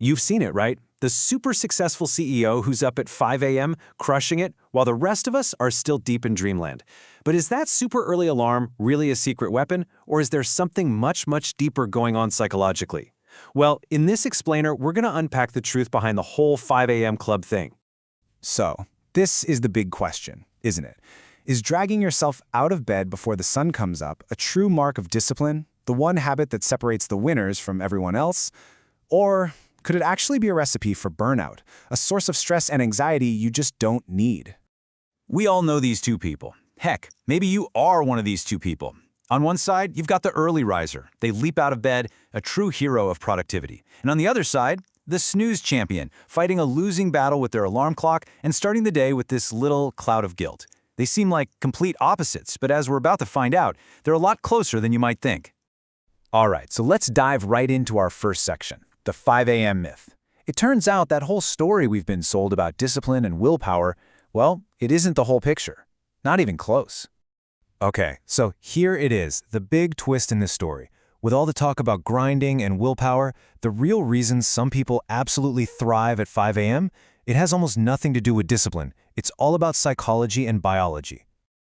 You've seen it, right? The super successful CEO who's up at 5 a.m., crushing it, while the rest of us are still deep in dreamland. But is that super early alarm really a secret weapon, or is there something much, much deeper going on psychologically? Well, in this explainer, we're going to unpack the truth behind the whole 5 a.m. club thing. So, this is the big question, isn't it? Is dragging yourself out of bed before the sun comes up a true mark of discipline, the one habit that separates the winners from everyone else? Or could it actually be a recipe for burnout, a source of stress and anxiety you just don't need? We all know these two people. Heck, maybe you are one of these two people. On one side, you've got the early riser. They leap out of bed, a true hero of productivity. And on the other side, the snooze champion, fighting a losing battle with their alarm clock and starting the day with this little cloud of guilt. They seem like complete opposites, but as we're about to find out, they're a lot closer than you might think. All right, so let's dive right into our first section, the 5 a.m. myth. It turns out that whole story we've been sold about discipline and willpower, well, it isn't the whole picture. Not even close. Okay, so here it is, the big twist in this story. With all the talk about grinding and willpower, the real reason some people absolutely thrive at 5 a.m., it has almost nothing to do with discipline. It's all about psychology and biology.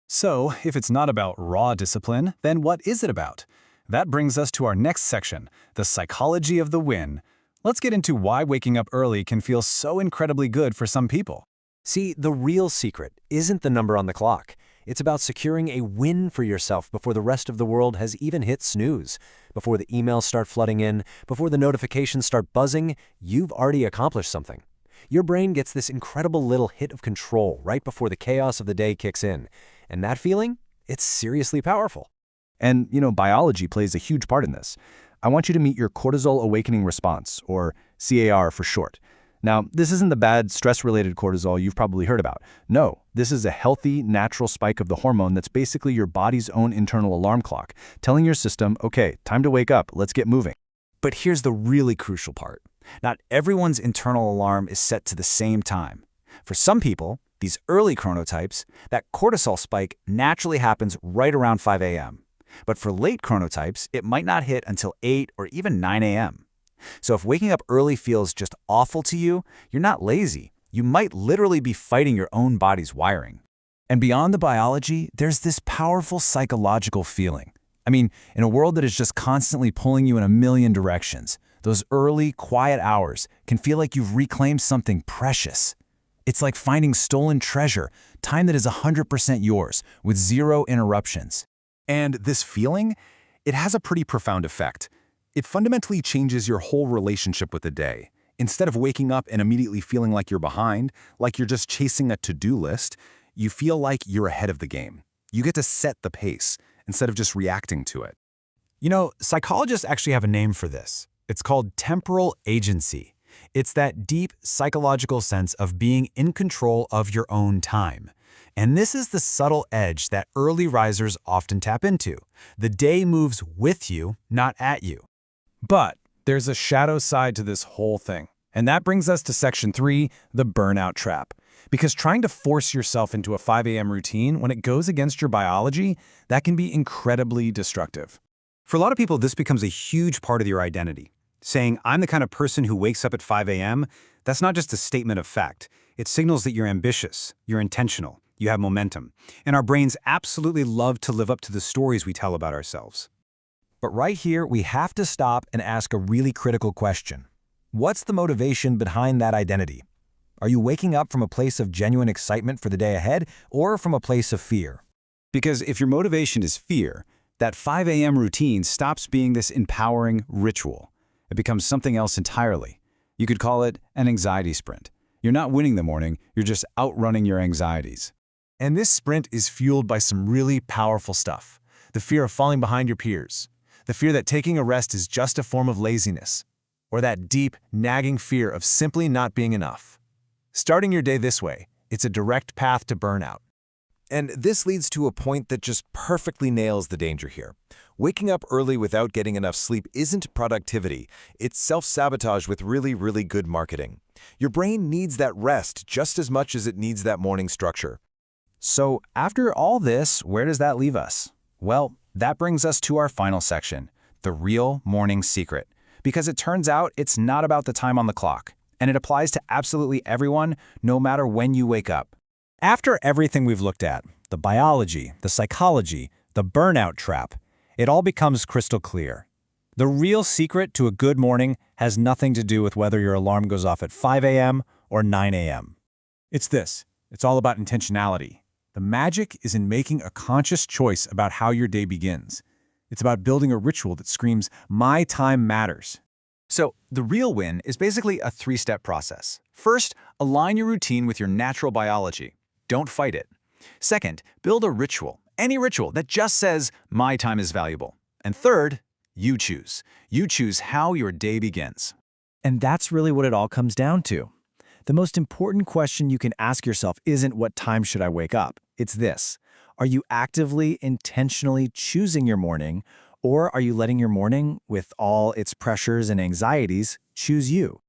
So, if it's not about raw discipline, then what is it about? That brings us to our next section, the psychology of the win. Let's get into why waking up early can feel so incredibly good for some people. See, the real secret isn't the number on the clock. It's about securing a win for yourself before the rest of the world has even hit snooze. Before the emails start flooding in, before the notifications start buzzing, you've already accomplished something. Your brain gets this incredible little hit of control right before the chaos of the day kicks in. And that feeling, it's seriously powerful. And, biology plays a huge part in this. I want you to meet your cortisol awakening response, or CAR for short. Now, this isn't the bad stress-related cortisol you've probably heard about. No, this is a healthy, natural spike of the hormone that's basically your body's own internal alarm clock, telling your system, okay, time to wake up, let's get moving. But here's the really crucial part. Not everyone's internal alarm is set to the same time. For some people, these early chronotypes, that cortisol spike naturally happens right around 5 a.m. But for late chronotypes, it might not hit until 8 or even 9 a.m. So if waking up early feels just awful to you, you're not lazy. You might literally be fighting your own body's wiring. And beyond the biology, there's this powerful psychological feeling. I mean, in a world that is just constantly pulling you in a million directions, those early, quiet hours can feel like you've reclaimed something precious. It's like finding stolen treasure, time that is 100% yours, with zero interruptions. And this feeling, it has a pretty profound effect. It fundamentally changes your whole relationship with the day. Instead of waking up and immediately feeling like you're behind, like you're just chasing a to-do list, you feel like you're ahead of the game. You get to set the pace instead of just reacting to it. Psychologists actually have a name for this. It's called temporal agency. It's that deep psychological sense of being in control of your own time. And this is the subtle edge that early risers often tap into. The day moves with you, not at you. But there's a shadow side to this whole thing. And that brings us to section 3, the burnout trap. Because trying to force yourself into a 5 a.m. routine when it goes against your biology, that can be incredibly destructive. For a lot of people, this becomes a huge part of your identity. Saying, I'm the kind of person who wakes up at 5 a.m., that's not just a statement of fact. It signals that you're ambitious, you're intentional, you have momentum. And our brains absolutely love to live up to the stories we tell about ourselves. But right here, we have to stop and ask a really critical question. What's the motivation behind that identity? Are you waking up from a place of genuine excitement for the day ahead, or from a place of fear? Because if your motivation is fear, that 5 a.m. routine stops being this empowering ritual. It becomes something else entirely. You could call it an anxiety sprint. You're not winning the morning, you're just outrunning your anxieties. And this sprint is fueled by some really powerful stuff. The fear of falling behind your peers. The fear that taking a rest is just a form of laziness. Or that deep, nagging fear of simply not being enough. Starting your day this way, it's a direct path to burnout. And this leads to a point that just perfectly nails the danger here. Waking up early without getting enough sleep isn't productivity. It's self-sabotage with really, really good marketing. Your brain needs that rest just as much as it needs that morning structure. So after all this, where does that leave us? Well, that brings us to our final section, the real morning secret. Because it turns out it's not about the time on the clock, and it applies to absolutely everyone, no matter when you wake up. After everything we've looked at, the biology, the psychology, the burnout trap, it all becomes crystal clear. The real secret to a good morning has nothing to do with whether your alarm goes off at 5 a.m. or 9 a.m. It's this. It's all about intentionality. The magic is in making a conscious choice about how your day begins. It's about building a ritual that screams, "My time matters." So, the real win is basically a three-step process. First, align your routine with your natural biology. Don't fight it. Second, build a ritual, any ritual that just says, "My time is valuable." And third, you choose. You choose how your day begins. And that's really what it all comes down to. The most important question you can ask yourself isn't what time should I wake up? It's this. Are you actively, intentionally choosing your morning, or are you letting your morning, with all its pressures and anxieties, choose you?